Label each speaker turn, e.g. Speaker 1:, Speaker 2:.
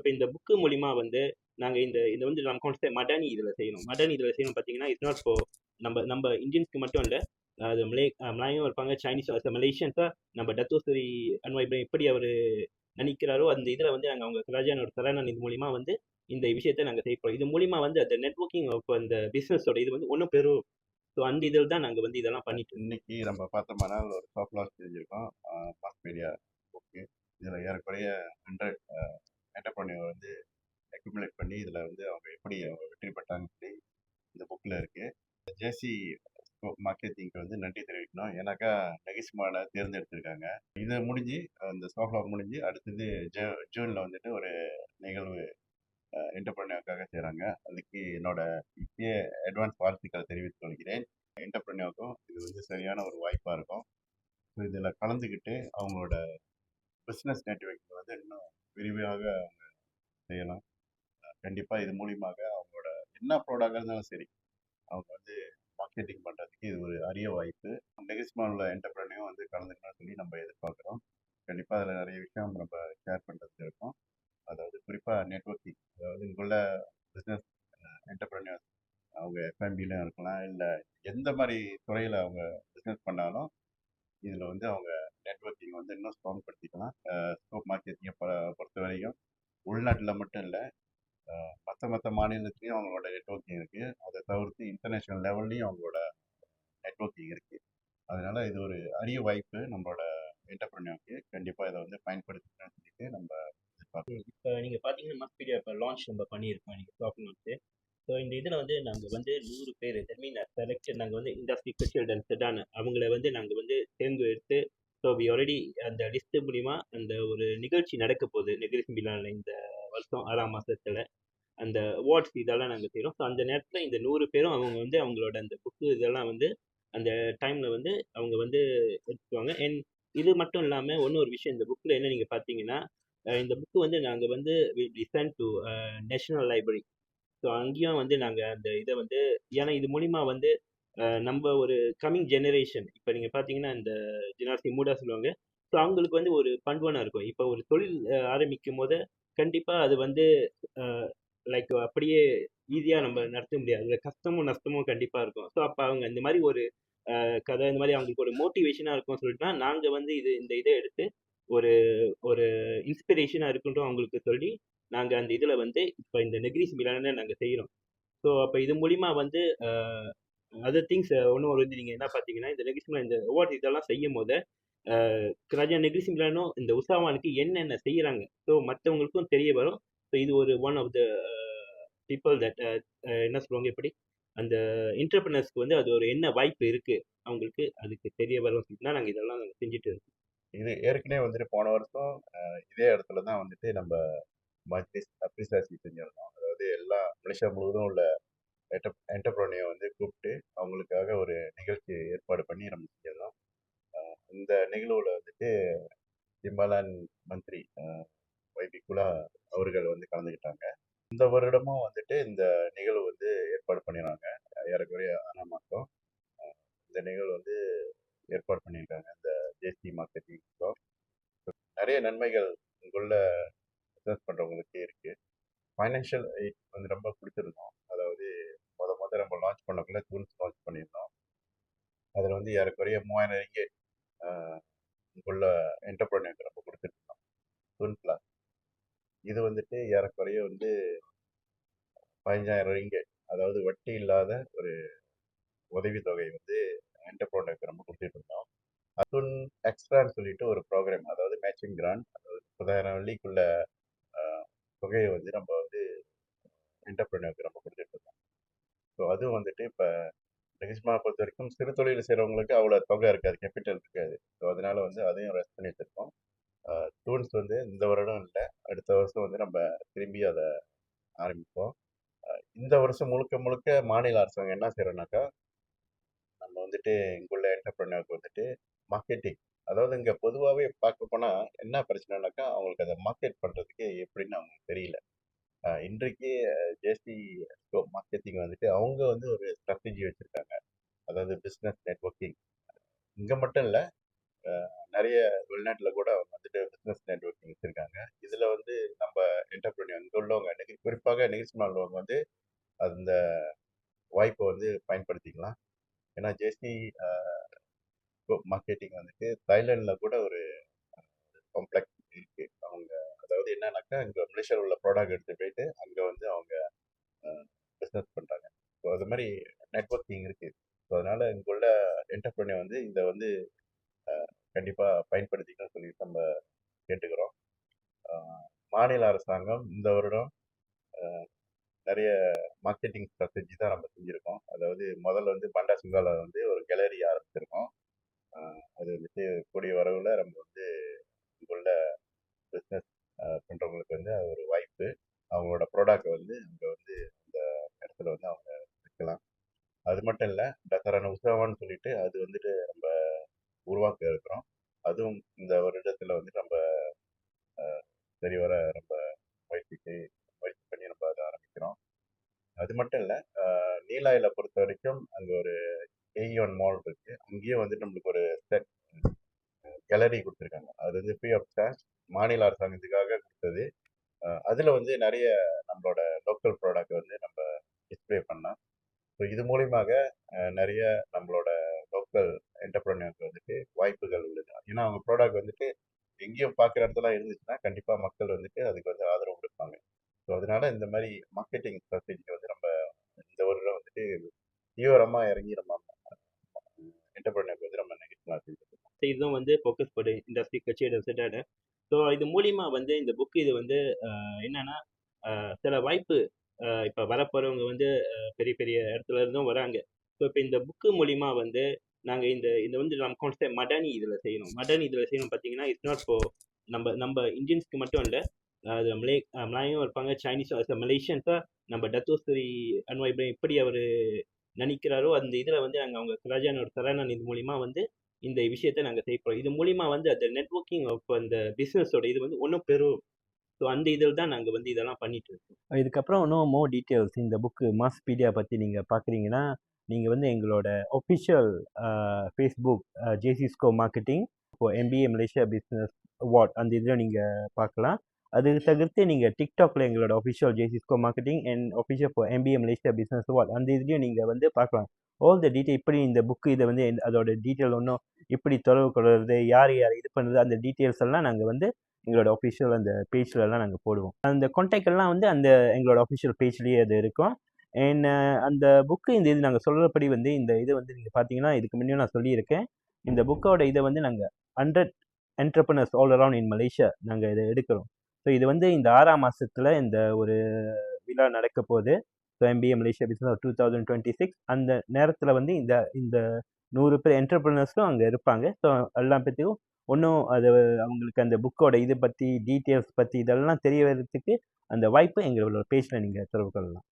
Speaker 1: இப்போ இந்த புக்கு மூலிமா வந்து நாங்கள் இந்த இதை வந்து நம்ம கான்செப்ட் மடானி இதில் செய்யணும். மடானி இதில் செய்யணும் பார்த்தீங்கன்னா, இட்ஸ் நாட் இப்போ நம்ம இந்தியன்ஸ்க்கு மட்டும் இல்லை, அது மலாயும் இருப்பாங்க, சைனீஸ் மலேசியன்ஸாக நம்ம டத்தோஸ்ரீ அன்வார் இப்ராஹிம் எப்படி அவர் நினைக்கிறாரோ அந்த இதில் வந்து நாங்கள் அவங்க ராஜானோட சரணன் இது மூலிமா வந்து இந்த விஷயத்தை நாங்கள் செய்யப்போம். இது மூலிமா வந்து அந்த நெட்ஒர்க்கிங் ஆஃப் அந்த பிஸ்னஸோட இது வந்து ஒன்றும் பெரும். ஸோ அந்த இதில் தான் நாங்கள் வந்து இதெல்லாம் பண்ணிட்டு இருக்கோம்.
Speaker 2: இன்னைக்கு நம்ம பார்த்தோம்னா ஒரு சாஃப்ட் லான்ச் செஞ்சுருக்கோம் மாஸ் மீடியா புக்கு. இதில் ஏறக்குறைய 100 என்டர்பிரனியர் வந்து அக்யூமுலேட் பண்ணி இதில் வந்து அவங்க எப்படி அவங்க வெற்றி பெற்றாங்கன்னு சொல்லி இந்த புக்கில் இருக்குது. ஜேசி மார்க்கெட்டிங்க்கு வந்து நன்றி தெரிவிக்கணும். ஏன்னாக்கா நெகிஸ்மால தேர்ந்தெடுத்திருக்காங்க. இதை முடிஞ்சு அந்த சாஃப்ட் லாக் முடிஞ்சு அடுத்தது ஜூனில் வந்துட்டு ஒரு நிகழ்வு என்டர்பிரனியருக்காக செய்கிறாங்க. அதுக்கு என்னோட இப்பயே அட்வான்ஸ் வாழ்த்துக்களை தெரிவித்துக் கொள்கிறேன். என்டர்பிரனியருக்கும் இது வந்து சரியான ஒரு வாய்ப்பாக இருக்கும். ஸோ இதில் கலந்துக்கிட்டு அவங்களோட பிஸ்னஸ் நெட்வொர்க் வந்து இன்னும் விரிவாக அவங்க செய்யலாம். கண்டிப்பாக இது மூலியமாக அவங்களோட என்ன ப்ராடக்டாக இருந்தாலும் சரி அவங்க வந்து மார்க்கெட்டிங் பண்ணுறதுக்கு இது ஒரு அரிய வாய்ப்பு. நெகிஸ்மால் என்டர்பிரனியும் வந்து கலந்துக்கணும்னு சொல்லி நம்ம எதிர்பார்க்குறோம். கண்டிப்பாக அதில் நிறைய விஷயம் நம்ம ஷேர் பண்ணுறதுக்கு இருக்கும். அதாவது குறிப்பாக நெட்வொர்க்கிங், அதாவது இங்குள்ள பிஸ்னஸ் என்டர்பிரனியர்ஸ் அவங்க எஃப்எம்பிலையும் இருக்கலாம், இல்லை எந்த மாதிரி துறையில் அவங்க பிஸ்னஸ் பண்ணாலும் இதில் வந்து அவங்க நெட்வொர்க்கிங் வந்து இன்னும் ஸ்ட்ராங் படுத்திக்கலாம். ஸ்கோப் மார்க்கெட்டிங்கை பொறுத்த வரைக்கும் உள்நாட்டில் மட்டும் இல்லை, மற்ற மாநிலத்திலையும் அவங்களோட நெட்வொர்க்கிங் இருக்குது. அதை தவிர்த்து இன்டர்நேஷ்னல் லெவல்லையும் அவங்களோட நெட்வொர்க்கிங் இருக்குது. அதனால் இது ஒரு அரிய வாய்ப்பு நம்மளோட என்டர்பிரனியருக்கு. கண்டிப்பாக இதை வந்து பயன்படுத்திக்கணும்னு சொல்லிட்டு நம்ம எதிர்பார்க்குறோம்.
Speaker 1: இப்போ நீங்கள் பார்த்தீங்கன்னா மஸ்பீடியா இப்போ லான்ச் நம்ம பண்ணியிருக்கோம் நீங்கள் சாஃப்ட் லான்ச்சு. ஸோ இந்த இதில் வந்து நாங்கள் வந்து 100 பேர் தட் மீன் செலக்டட். நாங்கள் வந்து இண்டஸ்ட்ரி ஸ்பெஷல் அண்ட் செடான அவங்கள வந்து நாங்கள் வந்து தேர்ந்தெடுத்து, ஸோ வி ஆல்ரெடி அந்த லிஸ்ட்டு மூலிமா அந்த ஒரு நிகழ்ச்சி நடக்க போகுது நெகிரிஸ் மிலானில் இந்த வருஷம் 6ஆம் மாதத்தில். அந்த அவார்ட்ஸ் இதெல்லாம் நாங்கள் செய்கிறோம். ஸோ அந்த நேரத்தில் இந்த 100 பேரும் அவங்க வந்து அவங்களோட அந்த புக்கு இதெல்லாம் வந்து அந்த டைமில் வந்து அவங்க வந்து எடுத்துக்குவாங்க. அண்ட் இது மட்டும் இல்லாமல் இன்னொரு விஷயம், இந்த புக்கில் என்ன நீங்கள் பார்த்தீங்கன்னா, இந்த புக்கு வந்து நாங்கள் வந்து we sent to national library. So அங்கேயும் வந்து நாங்கள் அந்த இதை வந்து, ஏன்னா இது மூலிமா வந்து நம்ம ஒரு கம்மிங் ஜெனரேஷன், இப்போ நீங்கள் பார்த்தீங்கன்னா இந்த ஜெனரேஷன் மூடா சொல்லுவாங்க. ஸோ அவங்களுக்கு வந்து ஒரு பண்புனா இருக்கும். இப்போ ஒரு தொழில் ஆரம்பிக்கும் போது கண்டிப்பாக அது வந்து லைக் அப்படியே ஈஸியாக நம்ம நடத்த முடியாது. அதில் கஷ்டமும் நஷ்டமும் கண்டிப்பாக இருக்கும். ஸோ அப்போ அவங்க இந்த மாதிரி ஒரு கதை, இந்த மாதிரி அவங்களுக்கு ஒரு மோட்டிவேஷனாக இருக்கும்னு சொல்லிட்டு தான் நாங்கள் வந்து இந்த இதை எடுத்து ஒரு ஒரு இன்ஸ்பிரேஷனாக இருக்குன்றும் அவங்களுக்கு சொல்லி நாங்கள் அந்த இதில் வந்து இப்போ இந்த நெகிரிஸ் மிலான நாங்கள் செய்கிறோம். ஸோ அப்போ இது மூலிமா வந்து அதர் திங்ஸ் ஒன்றும் ஒரு வந்து நீங்கள் என்ன பார்த்தீங்கன்னா, இந்த நெகிரிஸ் மிலான் இந்த அவார்ட் இதெல்லாம் செய்யும் போது ராஜா நெகிரிஸ் மிலானும் இந்த உசாவானுக்கு என்னென்ன செய்கிறாங்க, ஸோ மற்றவங்களுக்கும் தெரிய வரும். ஸோ இது ஒரு one of the people that என்ன சொல்லுவாங்க இப்படி அந்த என்டர்பிரினர்ஸ்க்கு வந்து அது ஒரு என்ன வாய்ப்பு இருக்குது அவங்களுக்கு அதுக்கு தெரிய வரும் சொல்லிட்டு தான் நாங்கள் இதெல்லாம் நாங்கள் செஞ்சுட்டு இருக்கோம்.
Speaker 2: இது ஏற்கனவே வந்துட்டு போன வருஷம் இதே இடத்துல தான் வந்துட்டு நம்ம மஜ்லிஸ் அப்ரிசியாசி செஞ்சிருந்தோம். அதாவது எல்லா மலேசியா முழுவதும் உள்ள என்டர்பிரனியர் வந்து கூப்பிட்டு அவங்களுக்காக ஒரு நிகழ்ச்சி ஏற்பாடு பண்ணி நம்ம செஞ்சிருந்தோம். இந்த நிகழ்வுல வந்துட்டு திம்பாலான் மந்திரி வைபி குலா அவர்கள் வந்து கலந்துக்கிட்டாங்க. இந்த வருடமும் வந்துட்டு இந்த நிகழ்வு வந்து ஏற்பாடு பண்ணிடுறாங்க. ஏறக்குறைய 6ஆம் மாதம் இந்த நிகழ்வு வந்து ஏற்பாடு பண்ணியிருக்காங்க இந்த ஜேசி மார்க்கெட்டிங். நிறைய நன்மைகள் இங்குள்ள பிஸ்னஸ் பண்ணுறவங்களுக்கு இருக்குது. ஃபைனான்ஷியல் எய்ட் வந்து ரொம்ப கொடுத்துருந்தோம். அதாவது முத நம்ம லான்ச் பண்ணக்குள்ள டூல்ஸ் லான்ச் பண்ணியிருந்தோம். அதில் வந்து ஏறக்குறைய 3000 ரிங்கேட் இங்குள்ள என்டர்பிரனியருக்கு நம்ம கொடுத்துருந்தோம் டூல் பிளாஸ். இது வந்துட்டு ஏறக்குறைய வந்து 15,000 ரிங்கேட், அதாவது வட்டி இல்லாத ஒரு உதவித்தொகை வந்து என்டர்பிரனியருக்கு நம்ம கொடுத்துட்டு இருந்தோம். அதுன் எக்ஸ்ட்ரான்னு சொல்லிட்டு ஒரு ப்ரோக்ராம், அதாவது மேட்சிங் கிராண்ட், அதாவது 30,000 வெள்ளிக்குள்ள தொகையை வந்து நம்ம வந்து என்டர்பிரனியருக்கு நம்ம கொடுத்துட்டு இருக்கோம். ஸோ அதுவும் வந்துட்டு இப்போ நெகிஸ்மா பொறுத்த வரைக்கும் சிறு தொழில் செய்கிறவங்களுக்கு அவ்வளோ தொகை இருக்காது, கேபிட்டல் இருக்காது. ஸோ அதனால வந்து அதையும் ரெஸ்ட் பண்ணி வச்சிருக்கோம். டூல்ஸ் வந்து இந்த வருடம் இல்லை, அடுத்த வருஷம் வந்து நம்ம திரும்பி அதை ஆரம்பிப்போம். இந்த வருஷம் முழுக்க முழுக்க மாநில அரசாங்கம் என்ன செய்யறோம்னாக்கா, நம்ம வந்துட்டு இங்குள்ள என்டர்பிரனருக்கு வந்துட்டு மார்க்கெட்டிங், அதாவது இங்கே பொதுவாகவே பார்க்க போனால் என்ன பிரச்சனைனாக்கா அவங்களுக்கு அதை மார்க்கெட் பண்ணுறதுக்கு எப்படின்னு அவங்களுக்கு தெரியல. இன்றைக்கு ஜேசி மார்க்கெட்டிங் வந்துட்டு அவங்க வந்து ஒரு ஸ்ட்ராட்டஜி வச்சுருக்காங்க. அதாவது பிஸ்னஸ் நெட்வொர்க்கிங் இங்கே மட்டும் இல்லை, நிறைய வெளிநாட்டில் கூட அவங்க வந்துட்டு பிஸ்னஸ் நெட்வொர்க்கிங் வச்சுருக்காங்க. இதில் வந்து நம்ம என்டர்பிரினியர் இங்கே உள்ளவங்க குறிப்பாக நிகழ்ச்சி உள்ளவங்க வந்து அந்த வாய்ப்பை வந்து பயன்படுத்திக்கலாம். ஏன்னா ஜேசி மார்க்கெட்டிங் வந்துட்டு தாய்லாண்டில் கூட ஒரு காம்ப்ளெக்ஸ் இருக்கு. அவங்க அதாவது என்னன்னாக்கா இங்கே மலேசியாவில் உள்ள ப்ராடக்ட் எடுத்து போயிட்டு அங்கே வந்து அவங்க பிஸ்னஸ் பண்ணுறாங்க. ஸோ அது மாதிரி நெட்வொர்க்கிங் இருக்குது. ஸோ அதனால் இங்கே உள்ள என்டர்பிரினியர் வந்து இதை வந்து கண்டிப்பாக பயன்படுத்திக்கணும்னு சொல்லிட்டு நம்ம கேட்டுக்கிறோம். மாநில அரசாங்கம் இந்த வருடம் நிறைய மார்க்கெட்டிங் ஸ்ட்ராட்டஜி தான் நம்ம செஞ்சுருக்கோம். அதாவது முதல்ல வந்து பண்டா சுங்கால வந்து ஒரு கேலரி ஆரம்பிச்சிருக்கோம். அது வந்துட்டு கூடிய வரவில் நம்ம வந்து இங்குள்ள பிஸ்னஸ் பண்ணுறவங்களுக்கு வந்து அது ஒரு வாய்ப்பு. அவங்களோட ப்ராடக்டை வந்து அங்கே வந்து அந்த இடத்துல வந்து அவங்க விற்கலாம். அது மட்டும் இல்லை, தசரான உற்சவம்னு சொல்லிட்டு அது வந்துட்டு நம்ம உருவாக்க இருக்கிறோம். அதுவும் இந்த வருடத்தில் வந்து நம்ம சரிவர நம்ம முயற்சி பண்ணி நம்ம அதை ஆரம்பிக்கிறோம். அது மட்டும் இல்லை, நீலாயில பொறுத்த வரைக்கும் அங்கே ஒரு ஏஇஒன் மால் இருக்கு. அங்கேயே வந்து நம்மளுக்கு ஒரு செட் கேலரி கொடுத்துருக்காங்க. அது வந்து ஃப்ரீ ஆஃப் சார்ஜ் மாநில அரசாங்கத்துக்காக கொடுத்தது. அதில் வந்து நிறைய நம்மளோட லோக்கல் ப்ராடக்ட் வந்து நம்ம டிஸ்பிளே பண்ணலாம். ஸோ இது மூலியமாக நிறைய நம்மளோட லோக்கல் என்டர்பிரனருக்கு வந்துட்டு வாய்ப்புகள் உள்ளது. ஏன்னா அவங்க ப்ராடக்ட் வந்துட்டு எங்கேயும் பார்க்குற இடத்துல இருந்துச்சுன்னா கண்டிப்பாக மக்கள் வந்துட்டு அதுக்கு வந்து ஆதரவு கொடுப்பாங்க. ஸோ அதனால இந்த மாதிரி மார்க்கெட்டிங் ஸ்ட்ராட்டஜி வந்து நம்ம இந்த வருடம் வந்துட்டு தீவிரமாக இறங்கி நம்ம என்டர்பிரனருக்கு வந்து நம்ம நெகட்டிவ் செஞ்சுருக்கோம்.
Speaker 1: இதுதான் வந்து ஃபோக்கஸ் படு இண்டஸ்ட்ரி கட்சியோட செட்டாட. ஸோ இது மூலிமா வந்து இந்த புக்கு இது வந்து என்னன்னா சில வாய்ப்பு இப்போ வரப்போகிறவங்க வந்து பெரிய பெரிய இடத்துல இருந்தும் வராங்க. ஸோ இப்போ இந்த புக்கு மூலிமா வந்து நாங்கள் இந்த இந்த வந்து நம்ம கான்செப்ட் மடானி இதில் செய்யணும். மடானி இதில் செய்யணும் பார்த்தீங்கன்னா இட்ஸ் நாட் ஃபார் நம்ம நம்ம இந்தியன்ஸ்க்கு மட்டும் இல்லை. அது மலாயும் இருப்பாங்க, சைனீஸும் மலேசியன்ஸாக நம்ம டத்தோஸ்ரீ அன்வார் இப்ராஹிம் எப்படி அவர் நினைக்கிறாரோ அந்த இதில் வந்து நாங்கள் அவங்க கலாஜானோட சரணன் இது மூலிமா வந்து இந்த விஷயத்தை நாங்கள் செய்யப்போம். இது மூலிமா வந்து அந்த நெட்வொர்க்கிங் ஆஃப் அந்த பிஸ்னஸோட இது வந்து ஒன்றும் பெரும். ஸோ அந்த இதில் தான் நாங்கள் வந்து இதெல்லாம் பண்ணிட்டு இருக்கோம். இதுக்கப்புறம் இன்னும் மோர் டீட்டெயில்ஸ் இந்த புக்கு மாஸ்பீடியா பற்றி நீங்கள் பார்க்குறீங்கன்னா நீங்கள் வந்து எங்களோட ஒஃபிஷியல் ஃபேஸ்புக் ஜேசிஸ்கோ மார்க்கெட்டிங் இப்போ எம்பிஏ மலேசியா பிஸ்னஸ் அவார்ட் அந்த இதில் நீங்கள் பார்க்கலாம். அது தவிர்த்து நீங்கள் டிக்டாக்ல எங்களோட ஒஃபிஷியல் ஜேசிஸ்கோ மார்க்கெட்டிங் அண்ட் ஒஃபிஷியல் இப்போ எம்பிஏ மலேசியா பிஸ்னஸ் அவார்ட் அந்த இதுலேயும் நீங்கள் வந்து பார்க்கலாம். ஆல் த டீட்டெயில் இப்படி இந்த புக்கு இதை வந்து அதோட டீட்டெயில் ஒன்றும் இப்படி தொடர்பு கொள்வது யார் யார் இது பண்ணுறது அந்த டீட்டெயில்ஸ் எல்லாம் நாங்கள் வந்து எங்களோட ஒஃபிஷியல் அந்த பேஜ்லலாம் நாங்கள் போடுவோம். அந்த கான்டாக்ட் எல்லாம் வந்து அந்த எங்களோட ஒஃபிஷியல் பேஜ்லேயே அது இருக்கும். அண்ட் அந்த புக்கு இந்த இது நாங்கள் சொல்கிறபடி வந்து இந்த இது வந்து நீங்கள் பார்த்தீங்கன்னா இதுக்கு முன்னே நான் சொல்லியிருக்கேன். இந்த புக்கோட இதை வந்து நாங்கள் 100 entrepreneurs all around in Malaysia நாங்கள் இதை எடுக்கிறோம். ஸோ இது வந்து இந்த 6ஆம் மாதத்தில் இந்த ஒரு விழா நடக்க போகுது. ஸோ எம்பிஏ மலேசியா பிஸ்னஸ் 2026 அந்த நேரத்தில் வந்து இந்த இந்த 100 பேர் என்டர்பிரனர்ஸும் அங்கே இருப்பாங்க. ஸோ எல்லா பற்றியும் ஒன்றும் அது அவங்களுக்கு அந்த புக்கோட இதை பற்றி டீட்டெயில்ஸ் பற்றி இதெல்லாம் தெரிய வரதுக்கு அந்த வாய்ப்பு எங்களோட பேஜில் நீங்கள் தொடர்பு கொள்ளலாம்.